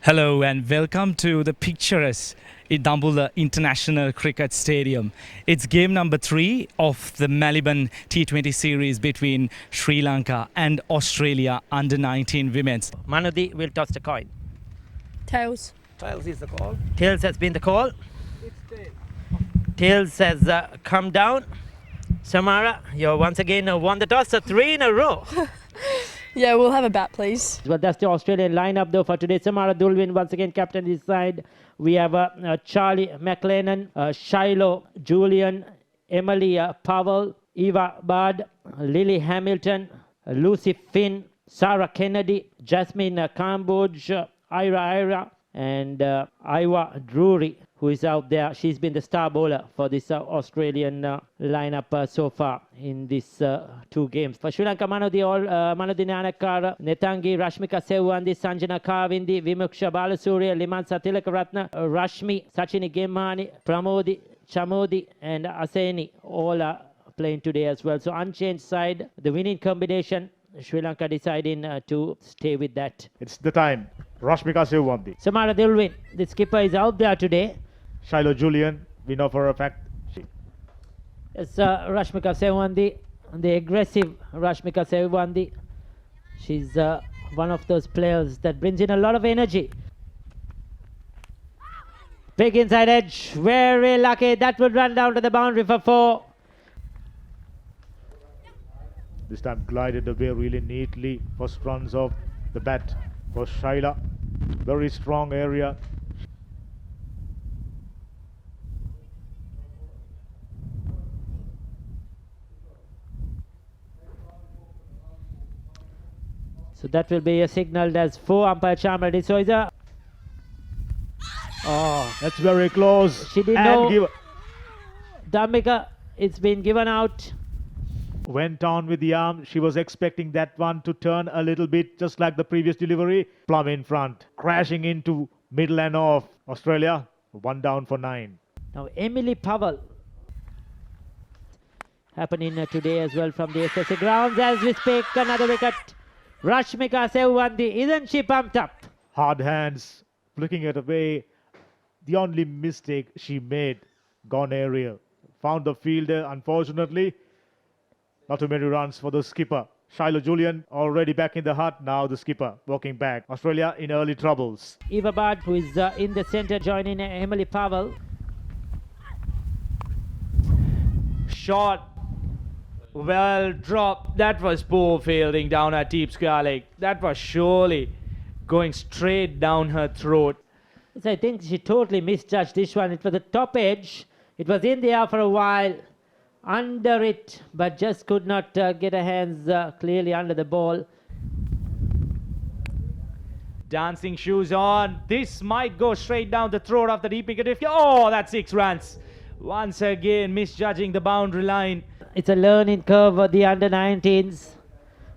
Hello and welcome to the picturesque Dambulla International Cricket Stadium. It's game number 3 of the Melbourne T20 series between Sri Lanka and Australia under-19 women's. Manudi will toss the coin. Tails. Tails is the call. Tails has been the call. Tails has come down. Samara, you once again won the toss, so 3 in a row. Yeah, we'll have a bat, please. Well, that's the Australian lineup though for today. Samara Dulwin once again captain his side. We have Charlie McLennan, Shiloh, Julian, Emily Powell, Eva Bard, Lily Hamilton, Lucy Finn, Sarah Kennedy, Jasmine Cambodge, Ira, and Iwa Drury, who is out there. She's been the star bowler for this Australian lineup so far in these 2 games. For Sri Lanka, Manudi Nanakara, Netangi, Rashmika Sewandi, Sanjana Kavindi, Vimuksha Balasurya, Limansa Tilakaratna, Rashmi, Sachini Gemani, Pramodi, Chamodi, and Aseni all are playing today as well. So unchanged side, the winning combination, Sri Lanka deciding to stay with that. It's the time. Rashmika Sewandi. Samara Dilwin, the skipper, is out there today. Shiloh Julian, we know for a fact. It's Rashmika Sewandi, the aggressive Rashmika Sewandi. She's one of those players that brings in a lot of energy. Big inside edge, very lucky. That would run down to the boundary for 4. This time glided away really neatly. First runs off the bat for Shaila. Very strong area. So that will be signaled as 4 umpire Chamra D'Souza. Oh, That's very close. she didn't know. Dhammika, it's been given out. Went on with the arm. She was expecting that one to turn a little bit, just like the previous delivery. Plum in front, crashing into middle and off. Australia, 1 down for 9. Now Emily Powell happening today as well from the SSC grounds as we speak. Another wicket. Rashmika Sewandi, isn't she pumped up? Hard hands, flicking it away. The only mistake she made, gone aerial. Found the fielder, unfortunately. Not too many runs for the skipper. Shiloh Julian already back in the hut. Now the skipper walking back. Australia in early troubles. Eva Bard, who is in the center, joining Emily Powell. Shot. Well dropped. That was poor fielding down her deep square leg. That was surely going straight down her throat. So I think she totally misjudged this one. It was the top edge. It was in the air for a while. Under it, but just could not get her hands clearly under the ball. Dancing shoes on. This might go straight down the throat of the deep wicket. Oh, that's 6 runs. Once again, misjudging the boundary line. It's a learning curve of the under-19s.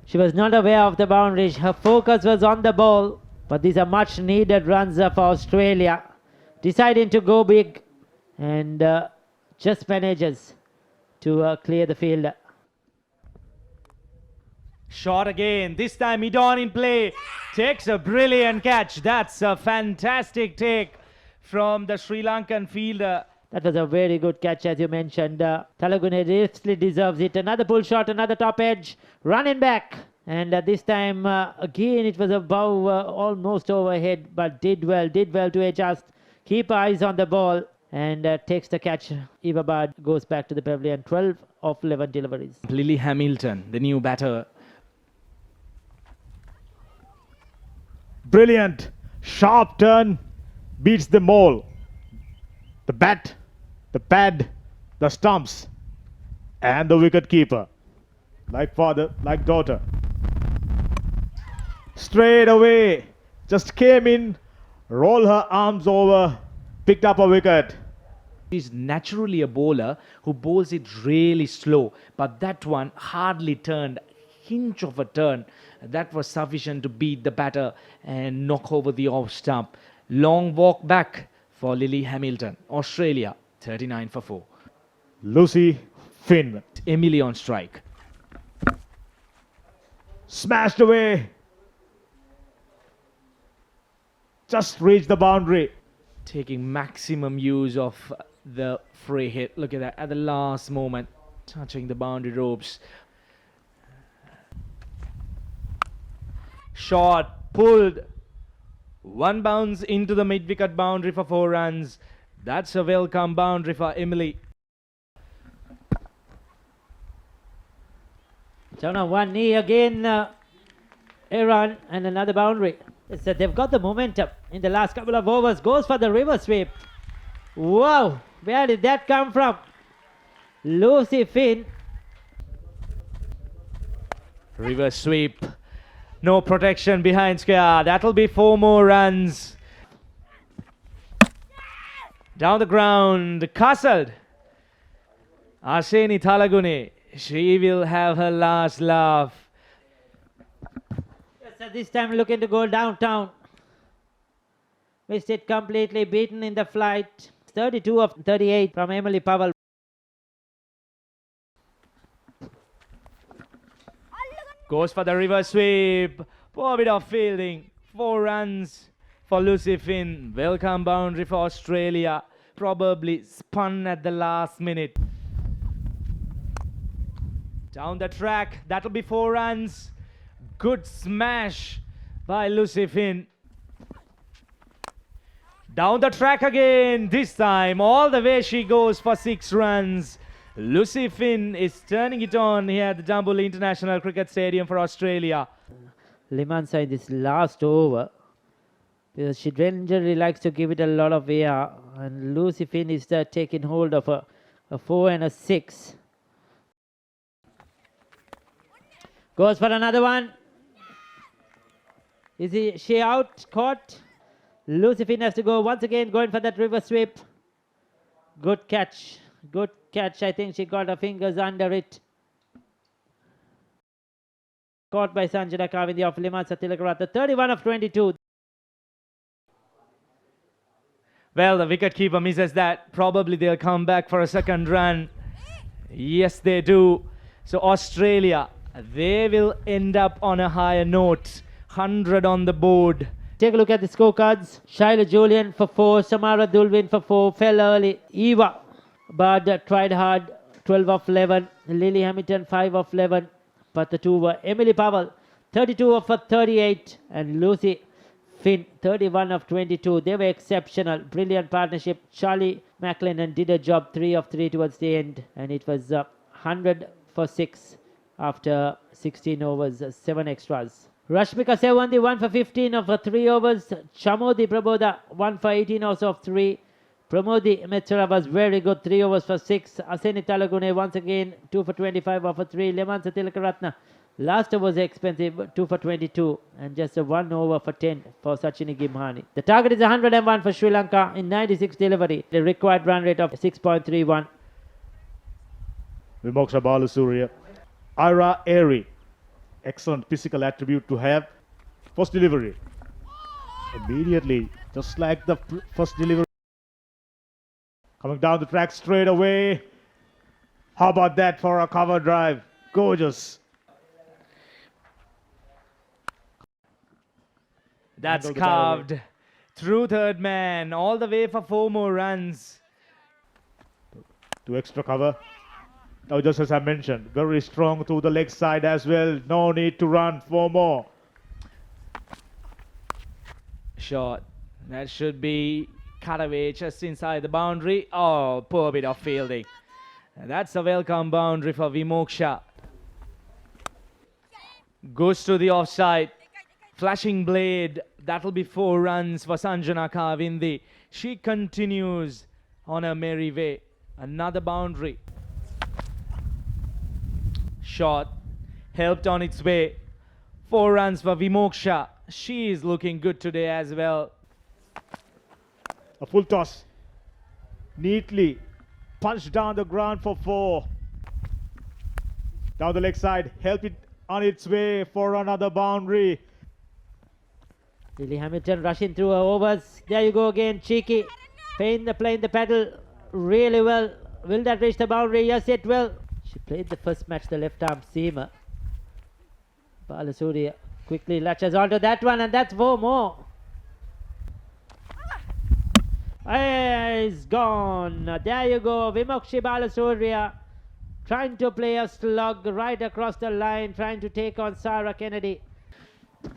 She was not aware of the boundaries. Her focus was on the ball. But these are much needed runs for Australia. Deciding to go big and just manages to clear the field. Shot again. This time Idon in play. Takes a brilliant catch. That's a fantastic take from the Sri Lankan fielder. That was a very good catch, as you mentioned. Talagune richly deserves it. Another pull shot, another top edge. Running back. And this time, again, it was above, almost overhead, but did well to adjust. Keep eyes on the ball. And takes the catch. Eva Bard goes back to the pavilion. 12 of 11 deliveries. Lily Hamilton, the new batter. Brilliant. Sharp turn. Beats them all. The bat, the pad, the stumps, and the wicket keeper. Like father, like daughter. Straight away. Just came in, roll her arms over, picked up a wicket. She's naturally a bowler who bowls it really slow, but that one hardly turned, hinge of a turn. That was sufficient to beat the batter and knock over the off stump. Long walk back for Lily Hamilton. Australia, 39 for 4. Lucy Finn. Emily on strike. Smashed away. just reached the boundary. Taking maximum use of the free hit. Look at that, at the last moment, touching the boundary ropes. Shot, pulled. One bounce into the mid-wicket boundary for 4 runs. That's a welcome boundary for Emily. So now one knee again, a run and another boundary. So they've got the momentum in the last couple of overs. Goes for the river sweep. Wow, where did that come from? Lucy Finn. Reverse sweep. No protection behind square. That'll be 4 more runs. Down the ground, castled. Arseni Thalagune. She will have her last laugh. Yes, at this time looking to go downtown. Missed it completely, beaten in the flight. 32 of 38 from Emily Powell. Goes for the reverse sweep. Poor bit of fielding. 4 runs for Lucy Finn. Welcome boundary for Australia. Probably spun at the last minute. Down the track. That'll be 4 runs. Good smash by Lucy Finn. Down the track again. This time all the way she goes for 6 runs. Lucy Finn is turning it on here at the Dambulla International Cricket Stadium for Australia. Limansa in this last over, because she generally likes to give it a lot of air, and Lucy Finn is taking hold of a 4 and a 6. Goes for another one. Is she out? Caught? Lucy Finn has to go once again, going for that river sweep. Good catch. Good catch. I think she got her fingers under it. Caught by Sanjana Kavindi of Limansa Tilakaratne. 31 of 22. Well, the wicketkeeper misses that. Probably they'll come back for a second run. Yes, they do. So Australia, they will end up on a higher note. 100 on the board. Take a look at the scorecards. Shiloh Julian for 4. Samara Dulwin for 4. Fell early. Eva Bard tried hard. 12 of 11. Lily Hamilton 5 of 11. But the 2 were Emily Powell 32 of 38. And Lucy Finn 31 of 22. They were exceptional. Brilliant partnership. Charlie McLennan did a job. 3 of 3 towards the end. And it was 100 for 6 after 16 overs. 7 extras. Rashmika Sewandi 1 for 15 of 3 overs. Chamodi Praboda 1 for 18 overs of 3. Pramodi Metsara was very good, 3 overs for 6. Aseni Talagune once again 2 for 25 over 3. Limansa Tilakaratne last over was expensive, 2 for 22, and just a 1 over for 10 for Sachini Gimhani. The target is 101 for Sri Lanka in 96 delivery. The required run rate of 6.31. Vimoksha Balasuriya. Ira Airy. Excellent physical attribute to have. First delivery. Immediately, just like the first delivery. Coming down the track straight away. How about that for a cover drive? Gorgeous. That's Handled the ball away. carved through third man, all the way for 4 more runs. To extra cover. Now, just as I mentioned, very strong to the leg side as well. No need to run 4 more. Shot. That should be cut away just inside the boundary. Oh, poor bit of fielding. That's a welcome boundary for Vimoksha. Goes to the offside. Flashing blade. That'll be 4 runs for Sanjana Kavindi. She continues on her merry way. Another boundary. Shot. Helped on its way. 4 runs for Vimoksha. She is looking good today as well. A full toss. Neatly punched down the ground for 4. Down the leg side. Help it on its way for another boundary. Lily Hamilton rushing through her overs. There you go again, cheeky. Playing the pedal really well. Will that reach the boundary? Yes, it will. She played the first match, the left arm seamer. Balasuriya quickly latches onto that one, and that's 4 more. It's gone. There you go. Vimokshi Balasurya trying to play a slug right across the line, trying to take on Sarah Kennedy.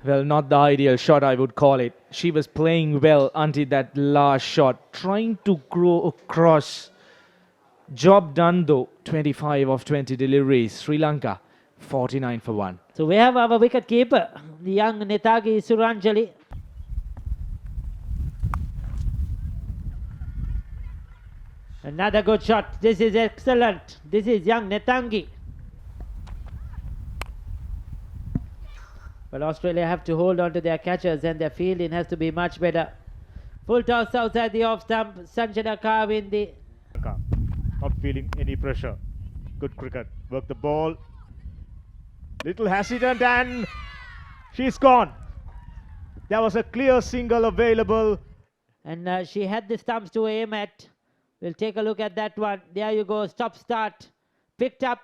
Well, not the ideal shot, I would call it. She was playing well until that last shot, trying to grow across. Job done though. 25 of 20 deliveries. Sri Lanka 49 for 1. So we have our wicket keeper, the young Netagi Suranjali. Another good shot. This is excellent. This is young Netangi. Well, Australia have to hold on to their catchers and their fielding has to be much better. Full toss outside the off stump. Sanjana Kawindi. Not feeling any pressure. Good cricket. Work the ball. Little hesitant and she's gone. There was a clear single available. And she had the stumps to aim at. We'll take a look at that one. There you go. Stop start. Picked up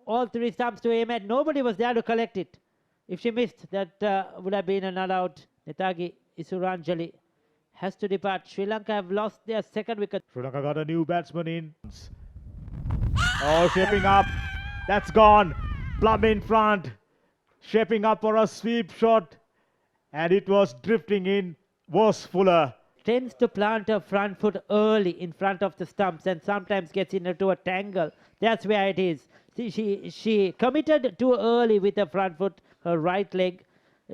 all three stumps to aim at. Nobody was there to collect it. If she missed, that would have been an all-out. Netagi Isuranjali has to depart. Sri Lanka have lost their second wicket. Sri Lanka got a new batsman in. Oh, shaping up. That's gone. Plum in front. Shaping up for a sweep shot. And it was drifting in. Was Fuller. Tends to plant her front foot early in front of the stumps and sometimes gets into a tangle. That's where it is. See, she committed too early with her front foot, her right leg.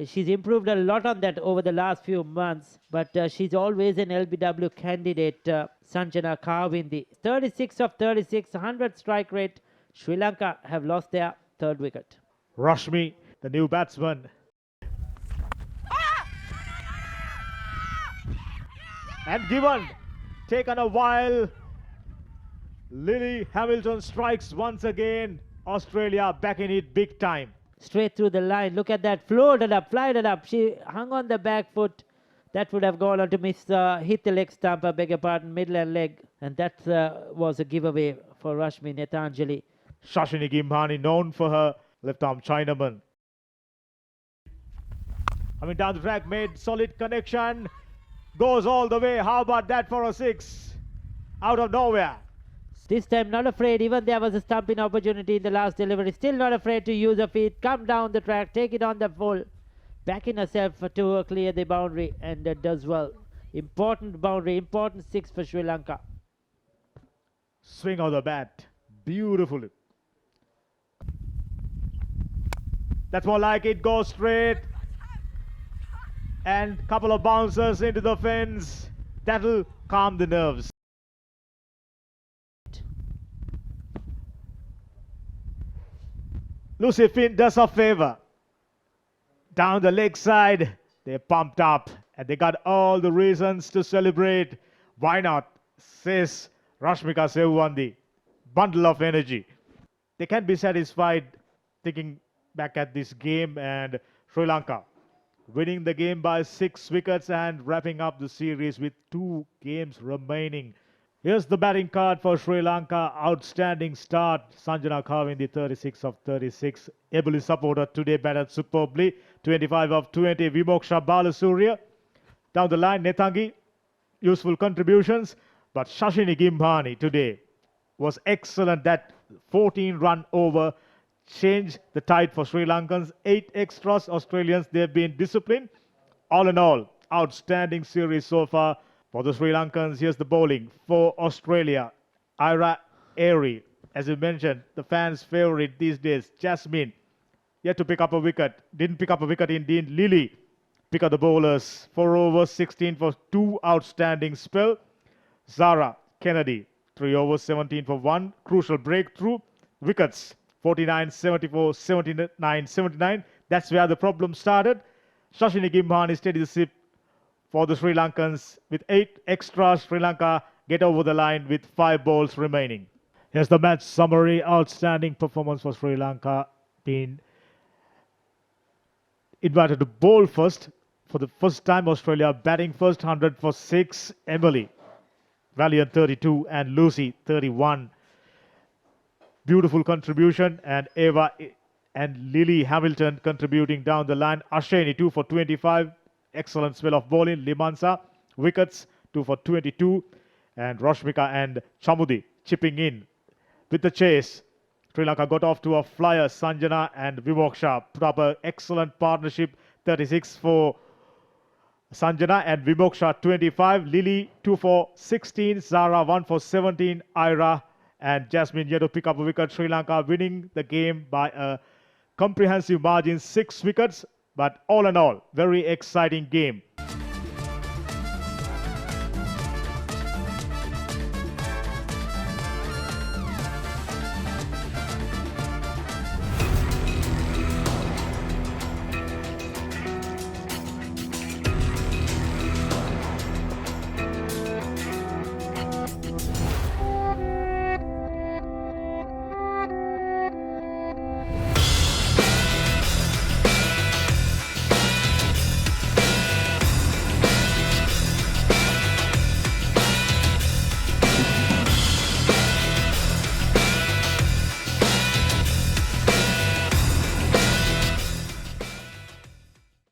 She's improved a lot on that over the last few months, but she's always an LBW candidate, Sanjana Kawindi. 36 of 36, 100 strike rate. Sri Lanka have lost their third wicket. Rashmi, the new batsman. And given, taken a while. Lily Hamilton strikes once again. Australia back in it big time. Straight through the line. Look at that. Floated up, flighted up. She hung on the back foot. That would have gone on to miss, hit the leg stump, I beg your pardon, middle and leg. And that was a giveaway for Rashmi Netanjali. Shashini Gimbhani, known for her left-arm Chinaman. Down the track, made solid connection. Goes all the way. How about that for a six? Out of nowhere. This time not afraid, even there was a stumping opportunity in the last delivery. Still not afraid to use her feet, come down the track, take it on the full. Backing herself to clear the boundary and does well. Important boundary, important six for Sri Lanka. Swing of the bat. Beautifully. That's more like it. Goes straight. And couple of bouncers into the fence. That'll calm the nerves. Lucy Finn does a favor. Down the leg side, they pumped up and they got all the reasons to celebrate. Why not? Says Rashmika Sevwandi. Bundle of energy. They can be satisfied thinking back at this game, and Sri Lanka winning the game by 6 wickets and wrapping up the series with 2 games remaining. Here's the batting card for Sri Lanka. Outstanding start. Sanjana Kawindi, 36 of 36. Ably supported today, batted superbly. 25 of 20. Vimoksha Balasurya. Down the line, Netangi. Useful contributions. But Shashini Gimbhani today was excellent. That 14-run over changed the tide for Sri Lankans. 8 extras. Australians, they've been disciplined. All in all, outstanding series so far. For the Sri Lankans, here's the bowling. For Australia, Ira Airy. As you mentioned, the fans' favorite these days, Jasmine. Yet to pick up a wicket. Didn't pick up a wicket indeed. Lily pick up the bowlers. 4 overs, 16 for 2 outstanding spell. Zara Kennedy, 3 overs, 17 for 1. Crucial breakthrough. Wickets, 49, 74, 79, 79. That's where the problem started. Shashini Gimbhani steady the ship for the Sri Lankans. With 8 extras, Sri Lanka get over the line with 5 balls remaining. Here's the match summary. Outstanding performance for Sri Lanka. Been invited to bowl first. For the first time, Australia batting first. 100 for 6. Emily, valiant 32, and Lucy 31. Beautiful contribution. And Eva and Lily Hamilton contributing down the line. Asheni 2 for 25. Excellent spell of bowling. Limansa, wickets, 2 for 22. And Rashmika and Chamudi chipping in with the chase. Sri Lanka got off to a flyer. Sanjana and Vimoksha put up an excellent partnership. 36 for Sanjana and Vimoksha 25. Lily 2 for 16. Zara 1 for 17. Ira and Jasmine yet to pick up a wicket. Sri Lanka winning the game by a comprehensive margin, 6 wickets. But all in all, very exciting game.